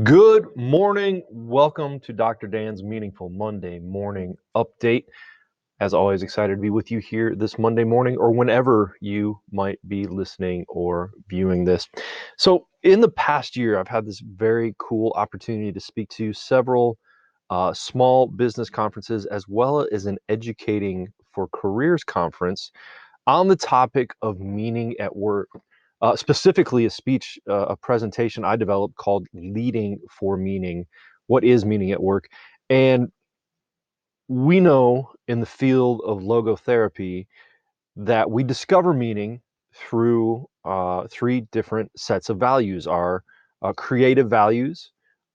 Good morning. Welcome to Dr. Dan's Meaningful Monday Morning Update. As always, excited to be with you here this Monday morning or whenever you might be listening or viewing this. So, in the past year, I've had this very cool opportunity to speak to several small business conferences as well as an Educating for Careers conference on the topic of meaning at work. Specifically, a presentation I developed called Leading for Meaning. What is meaning at work? And we know in the field of logotherapy that we discover meaning through three different sets of values: our creative values,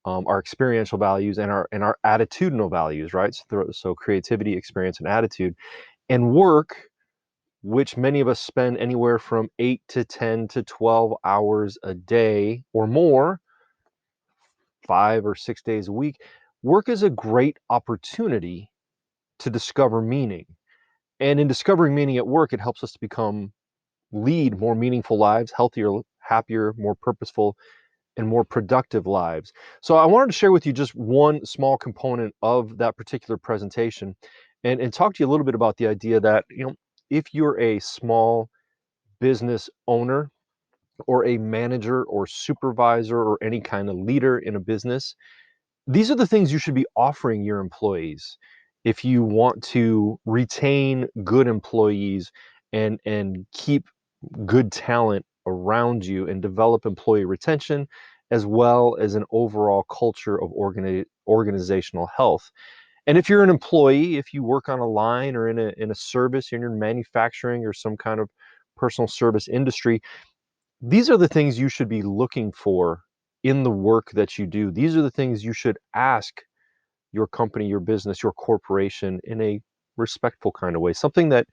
our experiential values, and our attitudinal values. Right. So creativity, experience, and attitude. And work, which many of us spend anywhere from 8 to 10 to 12 hours a day or more, 5 or 6 days a week. Work is a great opportunity to discover meaning. And in discovering meaning at work, it helps us to lead more meaningful lives, healthier, happier, more purposeful, and more productive lives. So I wanted to share with you just one small component of that particular presentation and talk to you a little bit about the idea that, if you're a small business owner or a manager or supervisor or any kind of leader in a business, these are the things you should be offering your employees if you want to retain good employees and keep good talent around you and develop employee retention as well as an overall culture of organizational health. And if you're an employee, if you work on a line or in a service, you're in manufacturing or some kind of personal service industry, these are the things you should be looking for in the work that you do. These are the things you should ask your company, your business, your corporation in a respectful kind of way, something that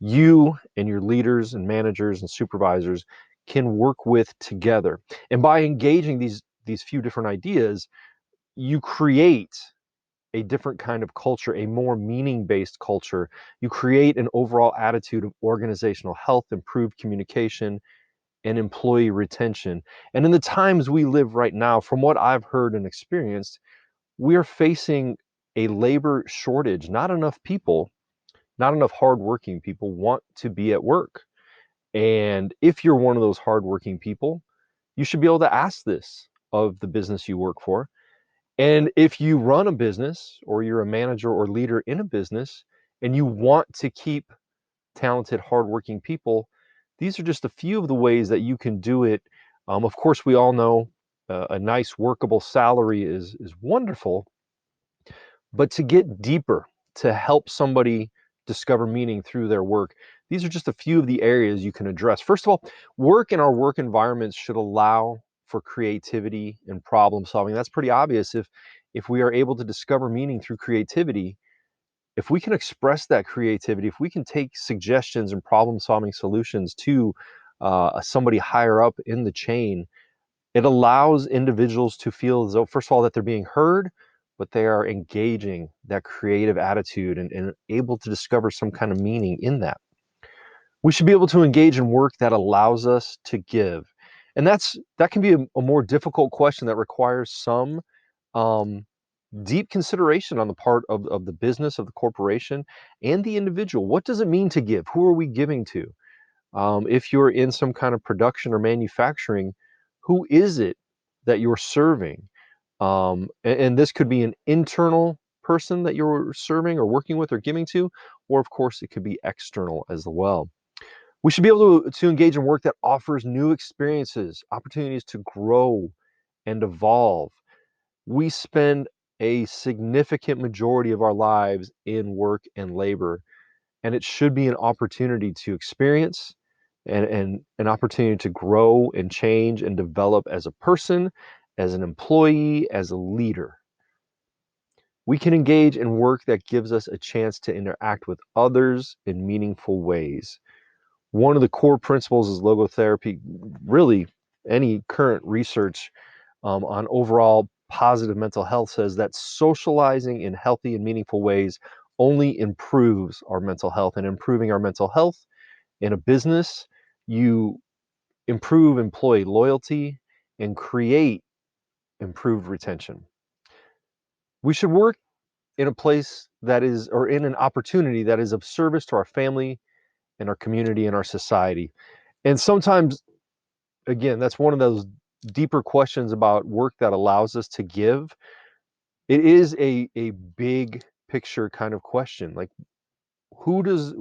you and your leaders and managers and supervisors can work with together. And by engaging these few different ideas, you create a different kind of culture, a more meaning-based culture. You create an overall attitude of organizational health, improved communication, and employee retention. And in the times we live right now, from what I've heard and experienced, we are facing a labor shortage. Not enough people, not enough hardworking people want to be at work. And if you're one of those hardworking people, you should be able to ask this of the business you work for. And if you run a business or you're a manager or leader in a business and you want to keep talented, hardworking people, these are just a few of the ways that you can do it. Of course, we all know a nice workable salary is wonderful, but to get deeper, to help somebody discover meaning through their work, these are just a few of the areas you can address. First of all, work in our work environments should allow for creativity and problem solving. That's pretty obvious. If we are able to discover meaning through creativity, if we can express that creativity, if we can take suggestions and problem solving solutions to somebody higher up in the chain, it allows individuals to feel as though, first of all, that they're being heard, but they are engaging that creative attitude and able to discover some kind of meaning in that. We should be able to engage in work that allows us to give. And that can be a more difficult question that requires some um, deep consideration on the part of the business, of the corporation, and the individual. What does it mean to give? Who are we giving to? If you're in some kind of production or manufacturing, who is it that you're serving? And this could be an internal person that you're serving or working with or giving to, or of course, it could be external as well. We should be able to engage in work that offers new experiences, opportunities to grow and evolve. We spend a significant majority of our lives in work and labor, and it should be an opportunity to experience and an opportunity to grow and change and develop as a person, as an employee, as a leader. We can engage in work that gives us a chance to interact with others in meaningful ways. One of the core principles is logotherapy. Really, any current research on overall positive mental health says that socializing in healthy and meaningful ways only improves our mental health. And improving our mental health in a business, you improve employee loyalty and create improved retention. We should work in a place that is, or in an opportunity that is of service to our family and our community and our society. And sometimes, again, that's one of those deeper questions about work that allows us to give. It is a big picture kind of question. Like, who does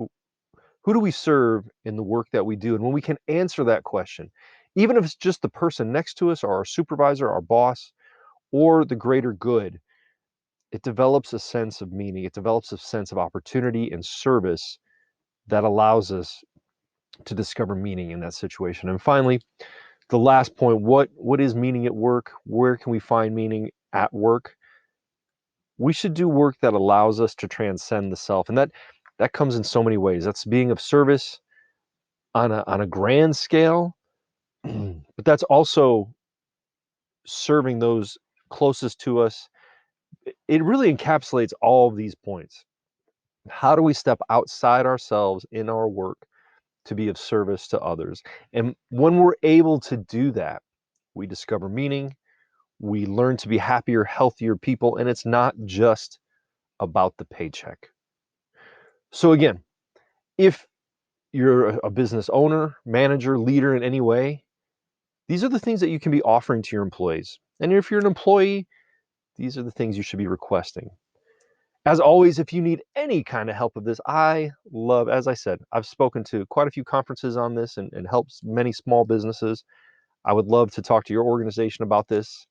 who do we serve in the work that we do? And when we can answer that question, even if it's just the person next to us or our supervisor, our boss, or the greater good, it develops a sense of meaning. It develops a sense of opportunity and service that allows us to discover meaning in that situation. And finally, the last point, what is meaning at work? Where can we find meaning at work? We should do work that allows us to transcend the self. And that comes in so many ways. That's being of service on a grand scale, but that's also serving those closest to us. It really encapsulates all of these points. How do we step outside ourselves in our work to be of service to others? And when we're able to do that, we discover meaning, we learn to be happier, healthier people, and it's not just about the paycheck. So again, if you're a business owner, manager, leader in any way, these are the things that you can be offering to your employees. And if you're an employee, these are the things you should be requesting. As always, if you need any kind of help with this, I love, as I said, I've spoken to quite a few conferences on this and helped many small businesses. I would love to talk to your organization about this.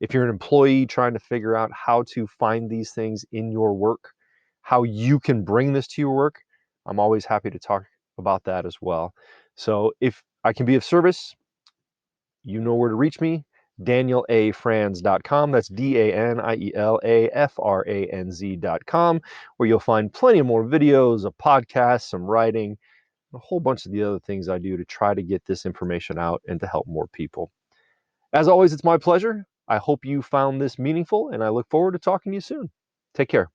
If you're an employee trying to figure out how to find these things in your work, how you can bring this to your work, I'm always happy to talk about that as well. So if I can be of service, you know where to reach me. DanielAFranz.com. That's DanielAFranz.com, where you'll find plenty of more videos, a podcast, some writing, a whole bunch of the other things I do to try to get this information out and to help more people. As always, it's my pleasure. I hope you found this meaningful, and I look forward to talking to you soon. Take care.